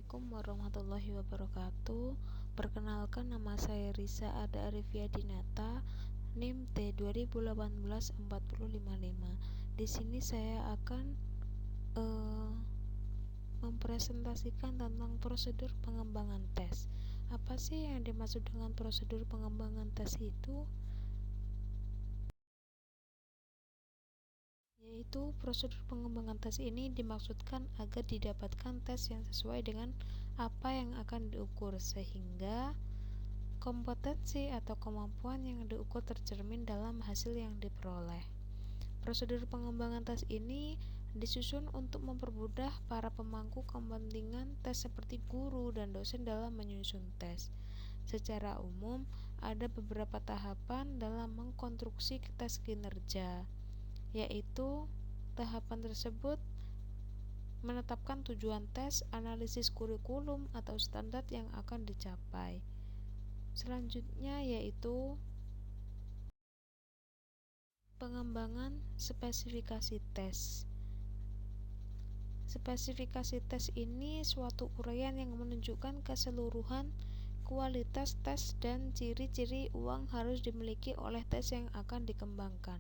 Assalamualaikum warahmatullahi wabarakatuh. Perkenalkan, nama saya Risa Ada Arifia Dinata, NIM T20184055. Di sini saya akan mempresentasikan tentang prosedur pengembangan tes. Apa sih yang dimaksud dengan prosedur pengembangan tes itu? Yaitu prosedur pengembangan tes ini dimaksudkan agar didapatkan tes yang sesuai dengan apa yang akan diukur, sehingga kompetensi atau kemampuan yang diukur tercermin dalam hasil yang diperoleh. Prosedur pengembangan tes ini disusun untuk mempermudah para pemangku kepentingan tes seperti guru dan dosen dalam menyusun tes. Secara umum, ada beberapa tahapan dalam mengkonstruksi tes kinerja, yaitu tahapan tersebut menetapkan tujuan tes, analisis kurikulum atau standar yang akan dicapai. Selanjutnya yaitu pengembangan spesifikasi tes. Spesifikasi tes ini suatu uraian yang menunjukkan keseluruhan kualitas tes dan ciri-ciri yang harus dimiliki oleh tes yang akan dikembangkan.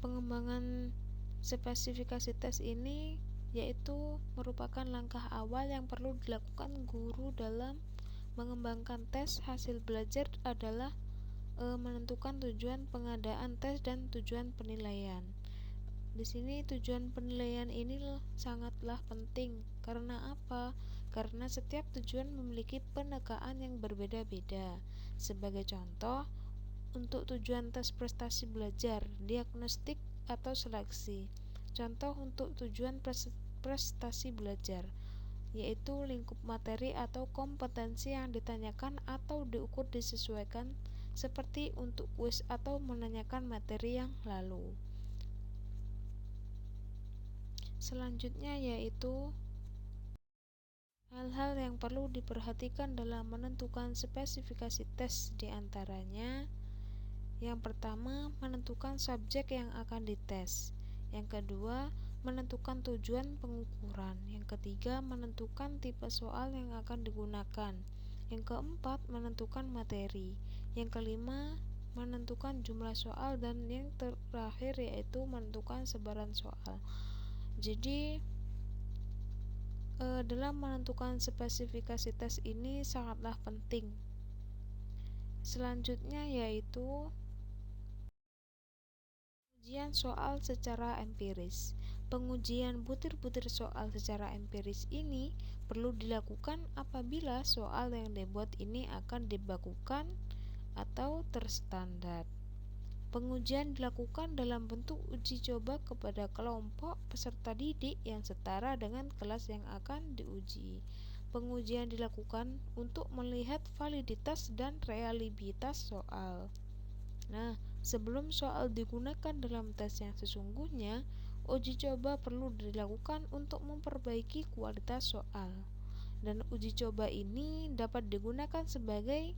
Pengembangan spesifikasi tes ini yaitu merupakan langkah awal yang perlu dilakukan guru dalam mengembangkan tes. Hasil belajar adalah menentukan tujuan pengadaan tes dan tujuan penilaian. Di sini tujuan penilaian ini sangatlah penting. Karena apa? Karena setiap tujuan memiliki penekaan yang berbeda-beda. Sebagai contoh, untuk tujuan tes prestasi belajar, diagnostik atau seleksi. Contoh untuk tujuan prestasi belajar, yaitu lingkup materi atau kompetensi yang ditanyakan atau diukur disesuaikan, seperti untuk kuis atau menanyakan materi yang lalu. Selanjutnya yaitu hal-hal yang perlu diperhatikan dalam menentukan spesifikasi tes, diantaranya yang pertama, menentukan subjek yang akan dites. Yang kedua, menentukan tujuan pengukuran. Yang ketiga, menentukan tipe soal yang akan digunakan. Yang keempat, menentukan materi. Yang kelima, menentukan jumlah soal. Dan yang terakhir yaitu menentukan sebaran soal. Jadi dalam menentukan spesifikasi tes ini sangatlah penting. Selanjutnya yaitu pengujian soal secara empiris. Pengujian butir-butir soal secara empiris ini perlu dilakukan apabila soal yang dibuat ini akan dibakukan atau terstandar. Pengujian dilakukan dalam bentuk uji coba kepada kelompok peserta didik yang setara dengan kelas yang akan diuji. Pengujian dilakukan untuk melihat validitas dan realitas soal. Nah, sebelum soal digunakan dalam tes yang sesungguhnya, uji coba perlu dilakukan untuk memperbaiki kualitas soal. Dan uji coba ini dapat digunakan sebagai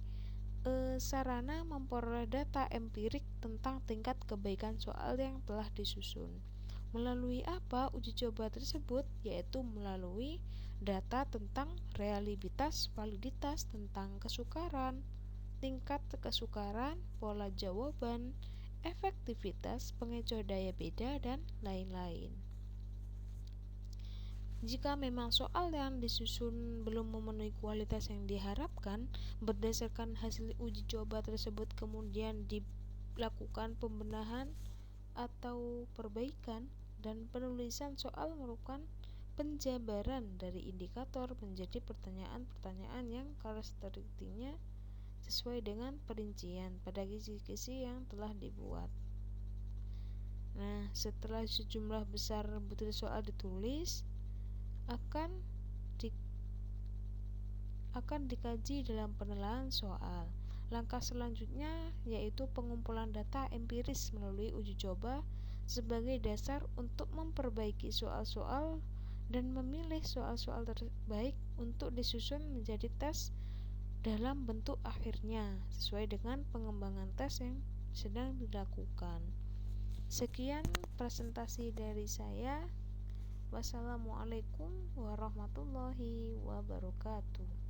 sarana memperoleh data empirik tentang tingkat kebaikan soal yang telah disusun. Melalui apa uji coba tersebut? Yaitu melalui data tentang realitas, validitas, tentang kesukaran, tingkat kesukaran, pola jawaban, efektivitas, pengecoh daya beda, dan lain-lain. Jika memang soal yang disusun belum memenuhi kualitas yang diharapkan, berdasarkan hasil uji coba tersebut kemudian dilakukan pembenahan atau perbaikan, dan penulisan soal merupakan penjabaran dari indikator menjadi pertanyaan-pertanyaan yang karakteristiknya sesuai dengan perincian pada kisi-kisi yang telah dibuat. Nah, setelah sejumlah besar butir soal ditulis, akan dikaji dalam penilaian soal. Langkah selanjutnya yaitu pengumpulan data empiris melalui uji coba sebagai dasar untuk memperbaiki soal-soal dan memilih soal-soal terbaik untuk disusun menjadi tes dalam bentuk akhirnya sesuai dengan pengembangan tes yang sedang dilakukan. Sekian presentasi dari saya. Wassalamualaikum warahmatullahi wabarakatuh.